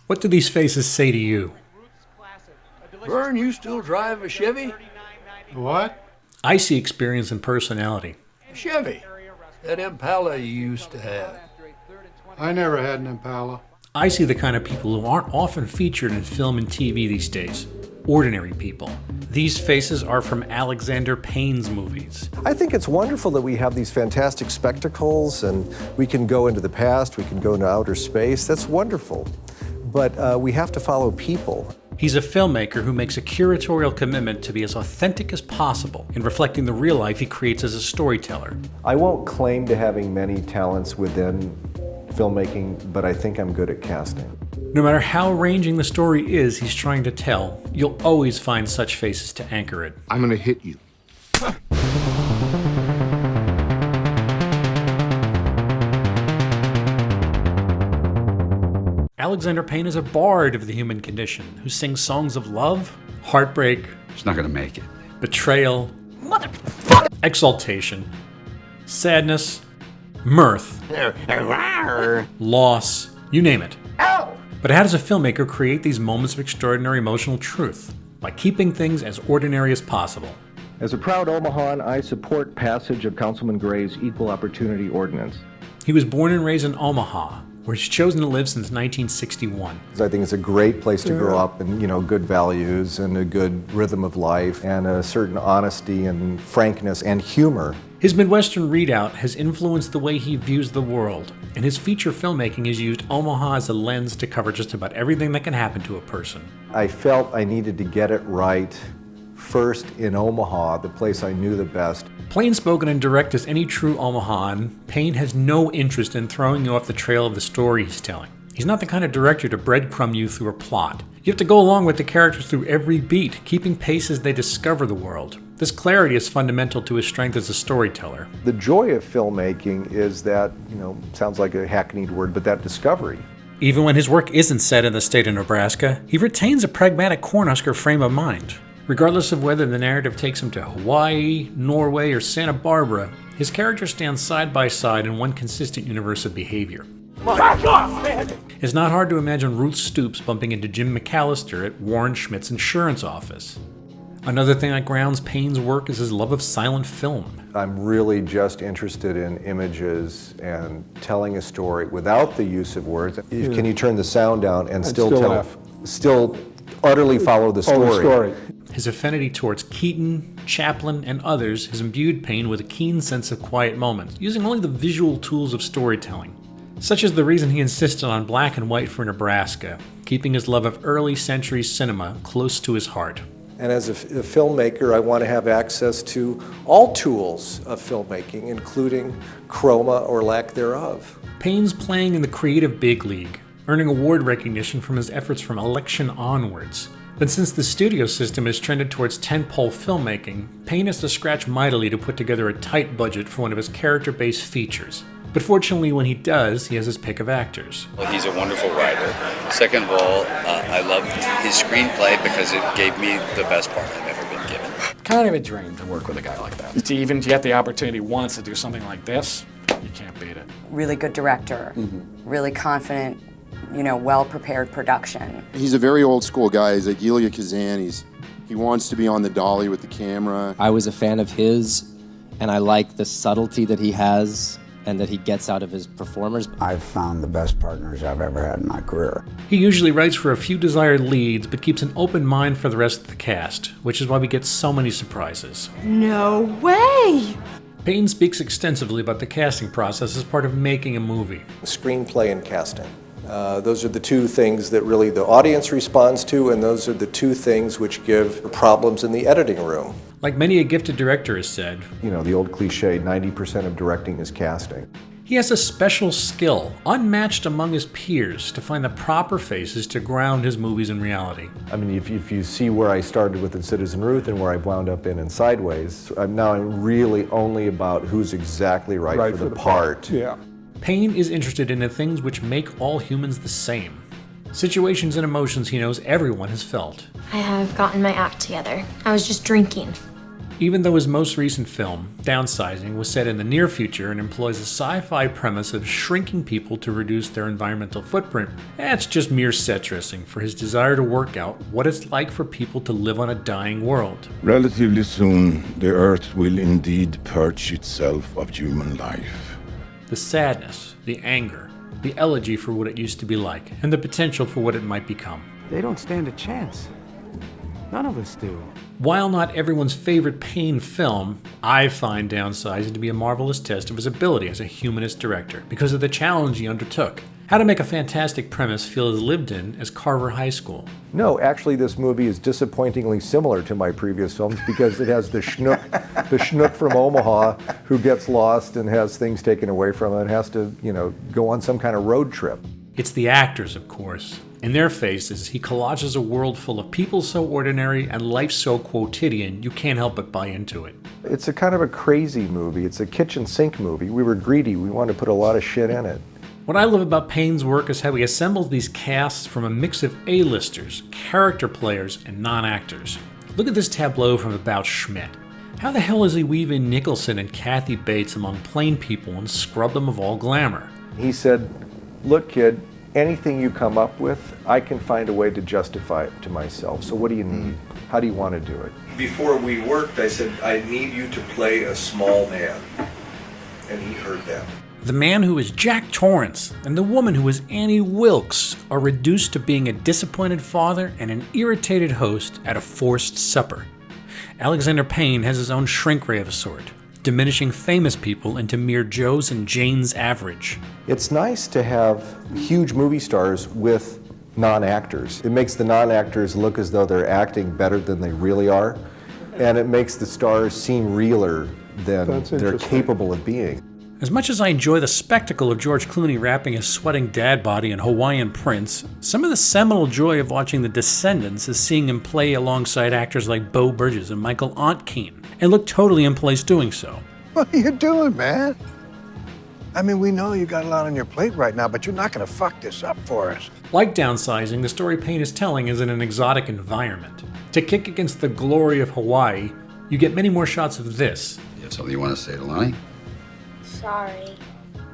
What do these faces say to you? Vern, you still drive a Chevy? What? I see experience and personality. A Chevy. That Impala you used to have. I never had an Impala. I see the kind of people who aren't often featured in film and TV these days. Ordinary people. These faces are from Alexander Payne's movies. I think it's wonderful that we have these fantastic spectacles and we can go into the past, we can go into outer space. That's wonderful. But we have to follow people. He's a filmmaker who makes a curatorial commitment to be as authentic as possible in reflecting the real life he creates as a storyteller. I won't claim to having many talents within filmmaking, but I think I'm good at casting. No matter how ranging the story is he's trying to tell, you'll always find such faces to anchor it. I'm gonna hit you. Alexander Payne is a bard of the human condition who sings songs of love, heartbreak, It's not gonna make it. betrayal, exaltation, sadness, mirth, loss, you name it. But how does a filmmaker create these moments of extraordinary emotional truth? By keeping things as ordinary as possible. As a proud Omahan, I support passage of Councilman Gray's Equal Opportunity Ordinance. He was born and raised in Omaha, where he's chosen to live since 1961. I think it's a great place to grow up and, good values and a good rhythm of life and a certain honesty and frankness and humor. His Midwestern readout has influenced the way he views the world, and his feature filmmaking has used Omaha as a lens to cover just about everything that can happen to a person. I felt I needed to get it right first in Omaha, the place I knew the best. Plain spoken and direct as any true Omahan, Payne has no interest in throwing you off the trail of the story he's telling. He's not the kind of director to breadcrumb you through a plot. You have to go along with the characters through every beat, keeping pace as they discover the world. This clarity is fundamental to his strength as a storyteller. The joy of filmmaking is that, sounds like a hackneyed word, but that discovery. Even when his work isn't set in the state of Nebraska, he retains a pragmatic Cornhusker frame of mind. Regardless of whether the narrative takes him to Hawaii, Norway, or Santa Barbara, his characters stand side by side in one consistent universe of behavior. Back off, man! It's not hard to imagine Ruth Stoops bumping into Jim McAllister at Warren Schmidt's insurance office. Another thing that grounds Payne's work is his love of silent film. I'm really just interested in images and telling a story without the use of words. Can you turn the sound down and still utterly follow the story? His affinity towards Keaton, Chaplin, and others has imbued Payne with a keen sense of quiet moments, using only the visual tools of storytelling. Such is the reason he insisted on black and white for Nebraska, keeping his love of early century cinema close to his heart. And as a filmmaker, I want to have access to all tools of filmmaking, including chroma or lack thereof. Payne's playing in the creative big league, earning award recognition from his efforts from election onwards. But since the studio system has trended towards tentpole filmmaking, Payne has to scratch mightily to put together a tight budget for one of his character-based features. But fortunately, when he does, he has his pick of actors. Well, he's a wonderful writer. Second of all, I loved his screenplay because it gave me the best part I've ever been given. Kind of a dream to work with a guy like that. To even get the opportunity once to do something like this, you can't beat it. Really good director, really confident, well-prepared production. He's a very old school guy. He's like Elia Kazan. He wants to be on the dolly with the camera. I was a fan of his, and I like the subtlety that he has and that he gets out of his performers. I've found the best partners I've ever had in my career. He usually writes for a few desired leads, but keeps an open mind for the rest of the cast, which is why we get so many surprises. No way! Payne speaks extensively about the casting process as part of making a movie. Screenplay and casting. Those are the two things that really the audience responds to, and those are the two things which give problems in the editing room. Like many a gifted director has said, the old cliche, 90% of directing is casting. He has a special skill, unmatched among his peers, to find the proper faces to ground his movies in reality. I mean, if you see where I started with in Citizen Ruth and where I've wound up in Sideways, I'm really only about who's exactly right for the part. Yeah. Payne is interested in the things which make all humans the same. Situations and emotions he knows everyone has felt. I have gotten my act together. I was just drinking. Even though his most recent film, Downsizing, was set in the near future and employs a sci-fi premise of shrinking people to reduce their environmental footprint, that's just mere set dressing for his desire to work out what it's like for people to live on a dying world. Relatively soon, the Earth will indeed purge itself of human life. The sadness, the anger, the elegy for what it used to be like, and the potential for what it might become. They don't stand a chance. None of us do. While not everyone's favorite Payne film, I find Downsizing to be a marvelous test of his ability as a humanist director because of the challenge he undertook. How to make a fantastic premise feel as lived in as Carver High School. No, actually this movie is disappointingly similar to my previous films because it has the schnook from Omaha who gets lost and has things taken away from him and has to, go on some kind of road trip. It's the actors, of course. In their faces, he collages a world full of people so ordinary and life so quotidian you can't help but buy into it. It's a kind of a crazy movie. It's a kitchen sink movie. We were greedy. We wanted to put a lot of shit in it. What I love about Payne's work is how he assembles these casts from a mix of A-listers, character players, and non-actors. Look at this tableau from About Schmidt. How the hell does he weave in Nicholson and Kathy Bates among plain people and scrub them of all glamour? He said, look kid, anything you come up with, I can find a way to justify it to myself. So what do you need? How do you want to do it? Before we worked, I said, I need you to play a small man. And he heard that. The man who is Jack Torrance and the woman who is Annie Wilkes are reduced to being a disappointed father and an irritated host at a forced supper. Alexander Payne has his own shrink ray of a sort, diminishing famous people into mere Joes and Janes average. It's nice to have huge movie stars with non-actors. It makes the non-actors look as though they're acting better than they really are, and it makes the stars seem realer than they're capable of being. As much as I enjoy the spectacle of George Clooney wrapping his sweating dad body in Hawaiian prints, some of the seminal joy of watching The Descendants is seeing him play alongside actors like Bo Bridges and Michael Ontkeen, and look totally in place doing so. What are you doing, man? I mean, we know you got a lot on your plate right now, but you're not going to fuck this up for us. Like Downsizing, the story Payne is telling is in an exotic environment. To kick against the glory of Hawaii, you get many more shots of this. You have something you want to say to Lonnie? Sorry.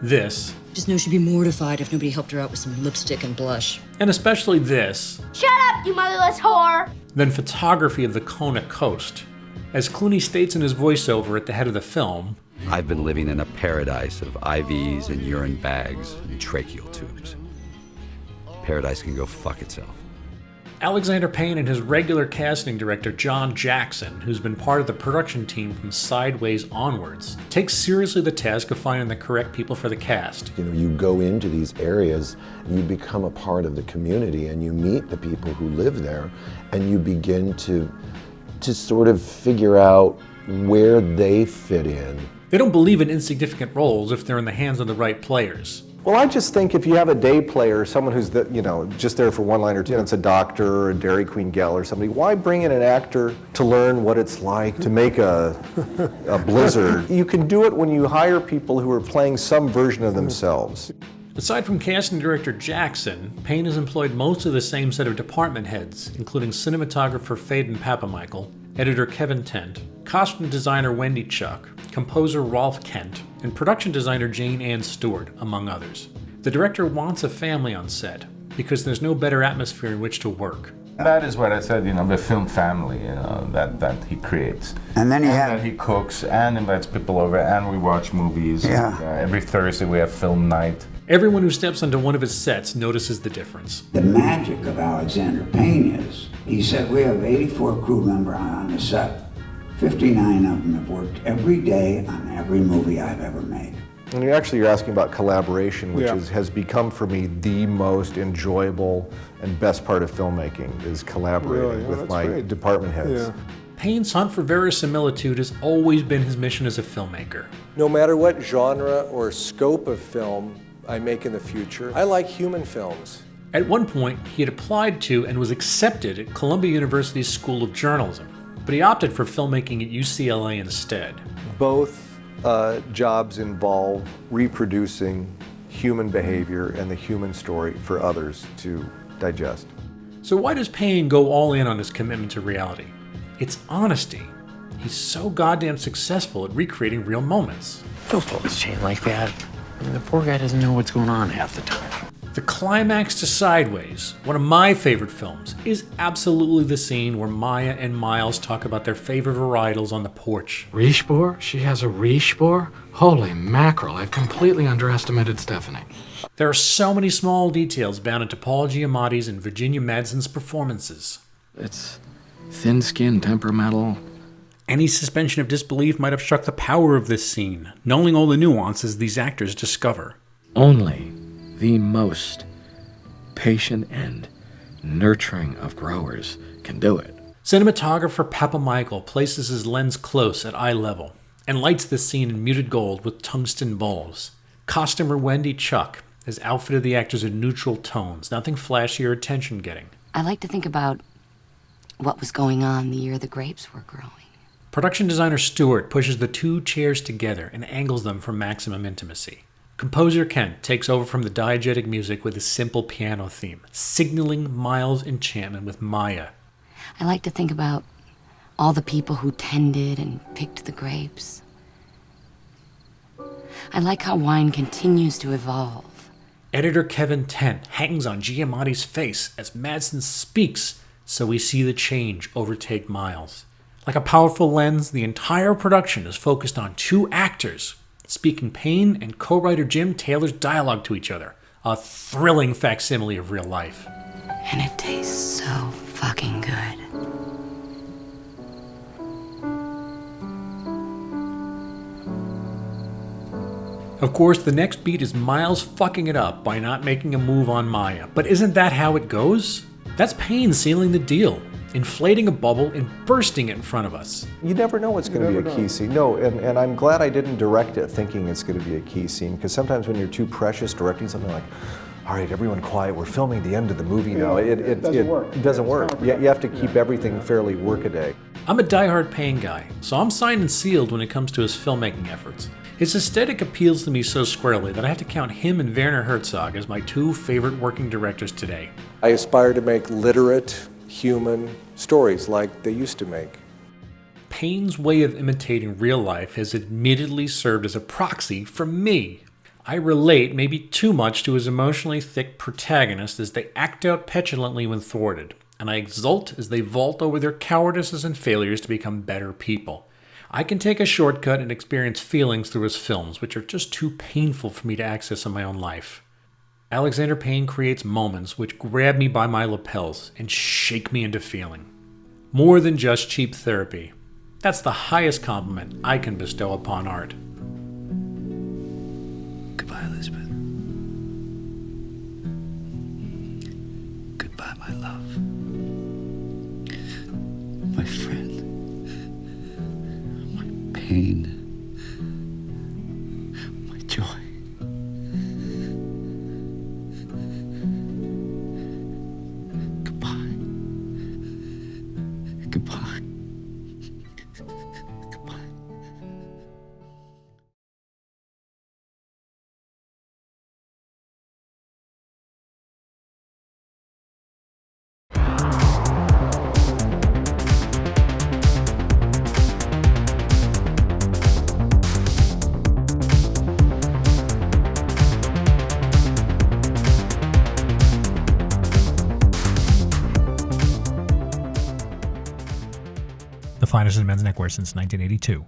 This. Just know she'd be mortified if nobody helped her out with some lipstick and blush. And especially this. Shut up, you motherless whore! Then photography of the Kona coast. As Clooney states in his voiceover at the head of the film, I've been living in a paradise of IVs and urine bags and tracheal tubes. Paradise can go fuck itself. Alexander Payne and his regular casting director John Jackson, who's been part of the production team from Sideways onwards, takes seriously the task of finding the correct people for the cast. You go into these areas, you become a part of the community, and you meet the people who live there, and you begin to sort of figure out where they fit in. They don't believe in insignificant roles if they're in the hands of the right players. Well, I just think if you have a day player, someone who's just there for one line or two, and it's a doctor or a Dairy Queen gal or somebody, why bring in an actor to learn what it's like to make a blizzard? You can do it when you hire people who are playing some version of themselves. Aside from casting director Jackson, Payne has employed most of the same set of department heads, including cinematographer Phaedon Papamichael, editor Kevin Tent, costume designer Wendy Chuck, composer Rolf Kent, and production designer Jane Ann Stewart, among others. The director wants a family on set, because there's no better atmosphere in which to work. That is what I said, the film family, that he creates. And then that he cooks and invites people over, and we watch movies. Yeah. Every Thursday we have film night. Everyone who steps onto one of his sets notices the difference. The magic of Alexander Payne is, he said, we have 84 crew members on the set. 59 of them have worked every day on every movie I've ever made. And you're asking about collaboration, which has become for me the most enjoyable and best part of filmmaking, is collaborating with my department heads. Yeah. Payne's hunt for verisimilitude has always been his mission as a filmmaker. No matter what genre or scope of film I make in the future, I like human films. At one point, he had applied to and was accepted at Columbia University's School of Journalism, but he opted for filmmaking at UCLA instead. Both jobs involve reproducing human behavior and the human story for others to digest. So why does Payne go all in on his commitment to reality? It's honesty. He's so goddamn successful at recreating real moments. Don't pull his chain like that. I mean, the poor guy doesn't know what's going on half the time. The climax to Sideways, one of my favorite films, is absolutely the scene where Maya and Miles talk about their favorite varietals on the porch. Riche boar? She has a riche boar? Holy mackerel, I've completely underestimated Stephanie. There are so many small details bound into Paul Giamatti's and Virginia Madsen's performances. It's thin-skinned, temperamental. Any suspension of disbelief might have struck the power of this scene, knowing all the nuances these actors discover. Only the most patient and nurturing of growers can do it. Cinematographer Papa Michael places his lens close at eye level and lights the scene in muted gold with tungsten bulbs. Costumer Wendy Chuck has outfitted the actors in neutral tones, nothing flashy or attention-getting. I like to think about what was going on the year the grapes were growing. Production designer Stewart pushes the two chairs together and angles them for maximum intimacy. Composer Kent takes over from the diegetic music with a simple piano theme, signaling Miles' enchantment with Maya. I like to think about all the people who tended and picked the grapes. I like how wine continues to evolve. Editor Kevin Tent hangs on Giamatti's face as Madsen speaks, so we see the change overtake Miles. Like a powerful lens, the entire production is focused on two actors speaking Payne and co-writer Jim Taylor's dialogue to each other. A thrilling facsimile of real life. And it tastes so fucking good. Of course, the next beat is Miles fucking it up by not making a move on Maya. But isn't that how it goes? That's Payne sealing the deal, inflating a bubble and bursting it in front of us. You never know what's going to be a key scene. No, and I'm glad I didn't direct it thinking it's going to be a key scene, because sometimes when you're too precious directing something like, all right, everyone quiet, we're filming the end of the movie now, it doesn't work. You have to keep everything fairly workaday. I'm a diehard Payne guy, so I'm signed and sealed when it comes to his filmmaking efforts. His aesthetic appeals to me so squarely that I have to count him and Werner Herzog as my two favorite working directors today. I aspire to make literate, human stories like they used to make. Payne's way of imitating real life has admittedly served as a proxy for me. I relate maybe too much to his emotionally thick protagonists as they act out petulantly when thwarted, and I exult as they vault over their cowardices and failures to become better people. I can take a shortcut and experience feelings through his films, which are just too painful for me to access in my own life. Alexander Payne creates moments which grab me by my lapels and shake me into feeling. More than just cheap therapy. That's the highest compliment I can bestow upon art. Goodbye, Elizabeth. Goodbye, my love. My friend. My pain. My joy. Goodbye. Goodbye. Goodbye. The finest in men's neckwear since 1982.